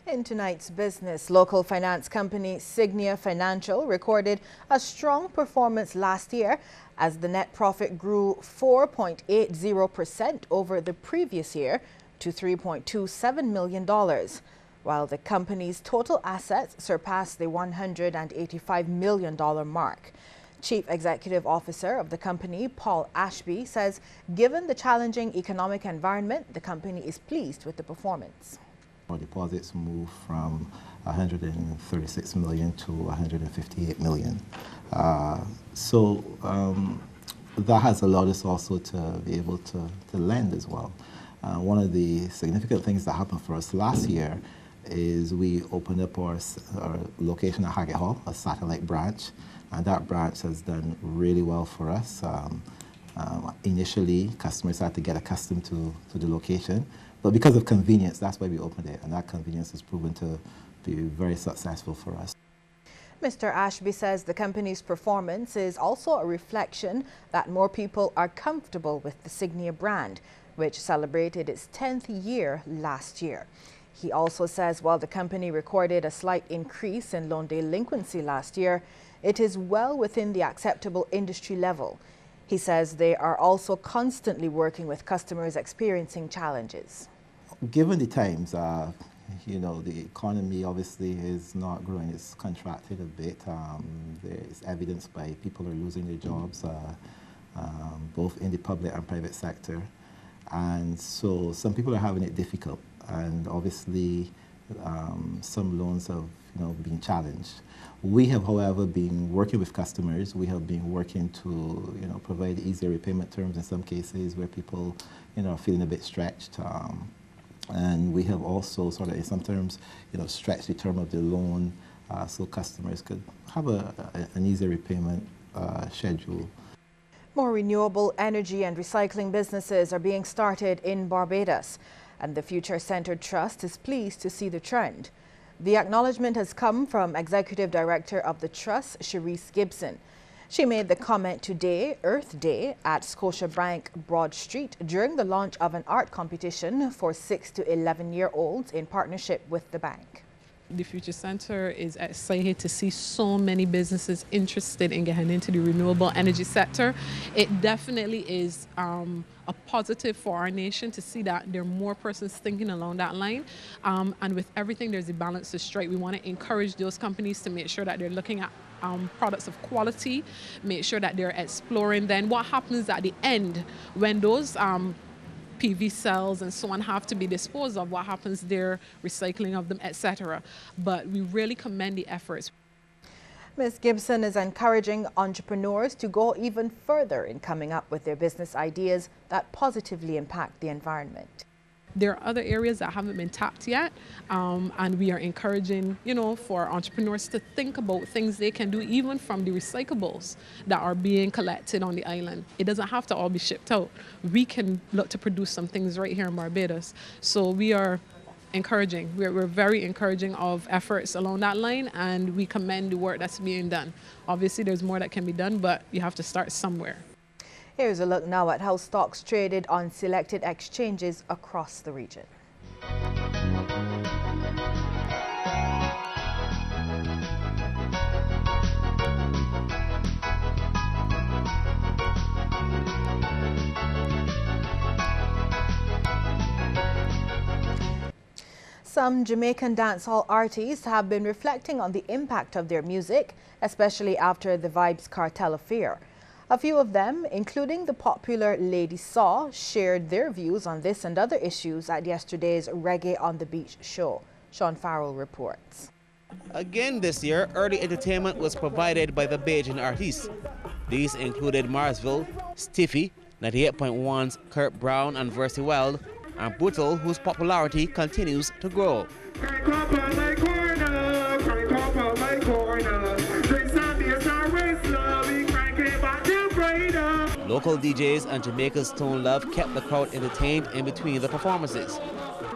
In tonight's business, local finance company Signia Financial recorded a strong performance last year as the net profit grew 4.80% over the previous year to $3.27 million, while the company's total assets surpassed the $185 million mark. Chief Executive Officer of the company, Paul Ashby, says given the challenging economic environment, the company is pleased with the performance. Our deposits moved from 136 million to 158 million. That has allowed us also to be able to lend as well. One of the significant things that happened for us last year is we opened up our location at Haggett Hall, a satellite branch, and that branch has done really well for us. Initially, customers had to get accustomed to the location, but because of convenience, that's why we opened it, and that convenience has proven to be very successful for us. Mr. Ashby says the company's performance is also a reflection that more people are comfortable with the Signia brand, which celebrated its 10th year last year. He also says while the company recorded a slight increase in loan delinquency last year, it is well within the acceptable industry level. He says they are also constantly working with customers experiencing challenges. Given the times, the economy obviously is not growing, it's contracted a bit. There is evidence by people are losing their jobs, both in the public and private sector. And so some people are having it difficult, and obviously some loans have been challenged. We have, however, been working with customers. We have been working to provide easier repayment terms in some cases where people are feeling a bit stretched. And we have also sort of in some terms stretched the term of the loan so customers could have an easier repayment schedule. More renewable energy and recycling businesses are being started in Barbados, and the Future Centred Trust is pleased to see the trend. The acknowledgement has come from Executive Director of the Trust, Cherise Gibson. She made the comment today, Earth Day, at Scotiabank Broad Street during the launch of an art competition for 6 to 11-year-olds in partnership with the bank. The Future Center is excited to see so many businesses interested in getting into the renewable energy sector. It definitely is a positive for our nation to see that there are more persons thinking along that line. And with everything, there's a balance to strike. We want to encourage those companies to make sure that they're looking at products of quality, make sure that they're exploring then what happens at the end when those PV cells and so on have to be disposed of, what happens there, recycling of them, etc. But we really commend the efforts. Ms. Gibson is encouraging entrepreneurs to go even further in coming up with their business ideas that positively impact the environment. There are other areas that haven't been tapped yet, and we are encouraging, for entrepreneurs to think about things they can do even from the recyclables that are being collected on the island. It doesn't have to all be shipped out. We can look to produce some things right here in Barbados. So we are encouraging. We're very encouraging of efforts along that line, and we commend the work that's being done. Obviously, there's more that can be done, but you have to start somewhere. Here's a look now at how stocks traded on selected exchanges across the region. Some Jamaican dancehall artists have been reflecting on the impact of their music, especially after the Vybz Kartel affair. A few of them, including the popular Lady Saw, shared their views on this and other issues at yesterday's Reggae on the Beach show. Sean Farrell reports. Again this year, early entertainment was provided by the Bajan artists. These included Marsville, Stiffy, 98.1's Kurt Brown and Versi Wild, and Brutal, whose popularity continues to grow. Local DJs and Jamaica's Stone Love kept the crowd entertained in between the performances.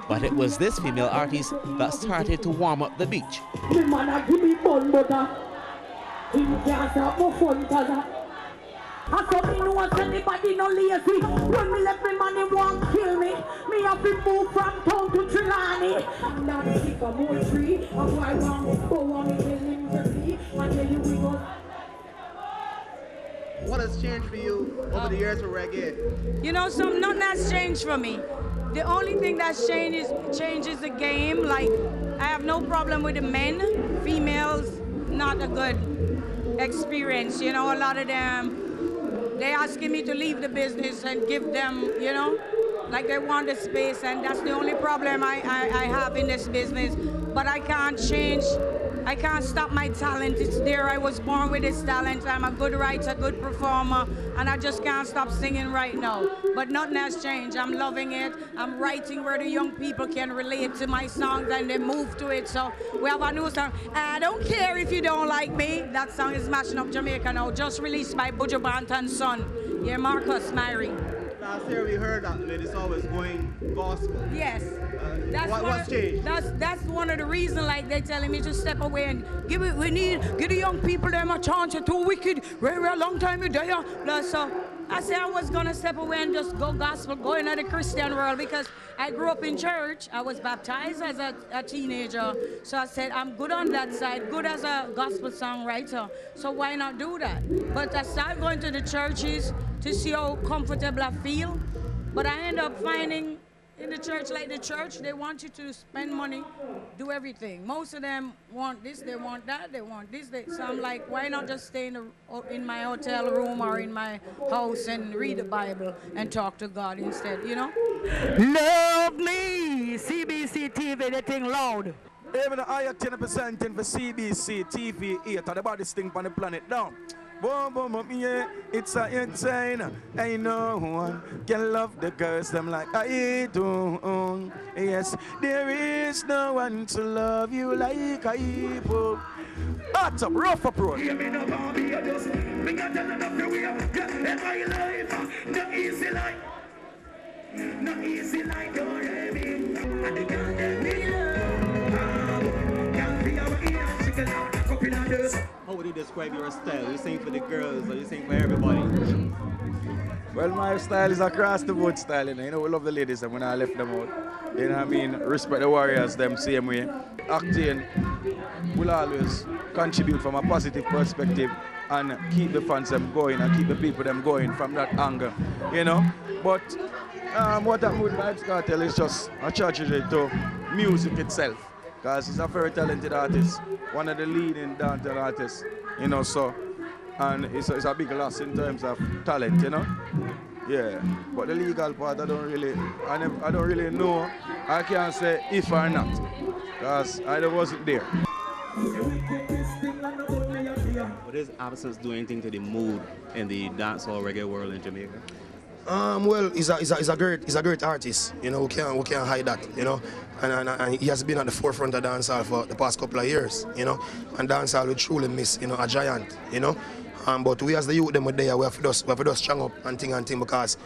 But it was this female artist that started to warm up the beach. I saw me know anybody no lazy. When me left me money won't kill me. Me have been moved from town to Trelawney. Now the sick of more tree. Of why one go on me tell him to be. I tell you we go. What has changed for you over the years with reggae? You know, nothing has changed for me. The only thing that's changes the game. Like, I have no problem with the men. Females, not a good experience. You know, a lot of them, they asking me to leave the business and give them, you know, like they want the space, and that's the only problem I have in this business. But I can't change. I can't stop my talent. It's there. I was born with this talent. I'm a good writer, good performer, and I just can't stop singing right now. But nothing has changed. I'm loving it. I'm writing where the young people can relate to my songs and they move to it. So we have a new song, I Don't Care If You Don't Like Me. That song is smashing up Jamaica now, just released by Buju Banton's son. Yeah, Marcus Myrie. Last year we heard that it's always going gospel. Yes. What's changed? That's one of the reasons, like they're telling me to step away and give the young people them a chance. You're too wicked. Very long time you there. So I said I was gonna step away and just go gospel, go into the Christian world, because I grew up in church. I was baptized as a teenager. So I said I'm good on that side, good as a gospel songwriter. So why not do that? But I started going to the churches to see how comfortable I feel. But I end up finding in the church, like the church, they want you to spend money, do everything. Most of them want this, they want that, they want this. So I'm like, why not just stay in my hotel room or in my house and read the Bible and talk to God instead, you know? Love me, CBC TV, the thing loud. Even the higher 10% in for CBC TV 8, the baddest thing on the planet down. Boom, boom, boom, yeah, it's a insane. Ain't no one can love the girls them like I do. Yes, there is no one to love you like I do. Hot up, rough approach. Hear me no Bobby, I just me got enough to we have in my life. No easy life, no easy life, don't let me. And the girl that me love, can't be our ear, she can have a couple of those. How would you describe your style? You sing for the girls or you sing for everybody? Well, my style is across the board style, you know, we love the ladies and when I left them out. You know what I mean? Respect the warriors them same way. Acting will always contribute from a positive perspective and keep the fans them going and keep the people them going from that angle, you know? But what happened with Vybz Kartel is just a tragedy to music itself. Because he's a very talented artist, one of the leading downtown artists, you know, so, and it's a big loss in terms of talent, you know. Yeah, but the legal part, I don't really know. I can't say if or not, because I wasn't there. What is absence do anything to the mood in the dancehall reggae world in Jamaica? Well, he's a great artist, you know, we can't hide that, you know, and he has been at the forefront of dancehall for the past couple of years, you know, and dancehall we truly miss, you know, a giant, you know, but we as the youth them were there, we have to just strong up and thing because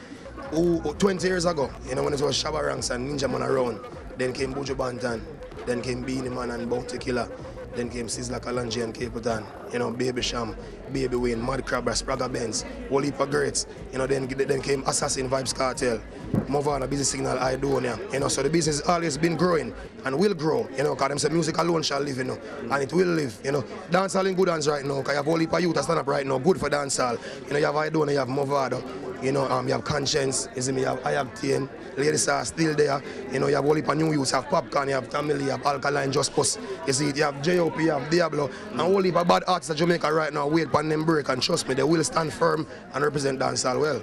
20 years ago, you know, when it was Shabba Ranks and Ninja Man around, then came Buju Banton, then came Beanie Man and Bounty Killer. Then came Sizzla Kalonji and Capleton, you know, Baby Sham, Baby Wayne, Mad Crabber, Spragga Benz, whole heap of greats. You know, then came Assassin, Vybz Kartel, Movana, Busy Signal, Idonia. You know, so the business has always been growing and will grow, you know, because them say music alone shall live, you know, and it will live, you know. Dancehall in good hands right now, because you have whole heap of youth that stand up right now, good for dancehall. You know, you have Idonia, you have Movado, you know, you have Conscience, you see me, you have Ayabtien, Ladies are still there, you know, you have whole heap of new youths, you have Popcorn, you have Tamil, you have Alkaline, Just Pus, you see it, you have J.O.P., you have Diablo, and whole heap of bad artists in Jamaica right now wait for them break, and trust me, they will stand firm and represent dancehall well.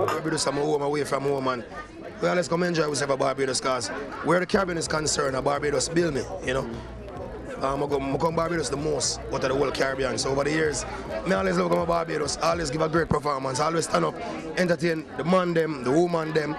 Barbados, I'm home away from home, man. Well, let's come enjoy ourselves at Barbados, because where the Caribbean is concerned, Barbados build me, you know. I come Barbados the most out of the whole Caribbean. So over the years, I always love coming to Barbados, always give a great performance, always stand up, entertain the man them, the woman them.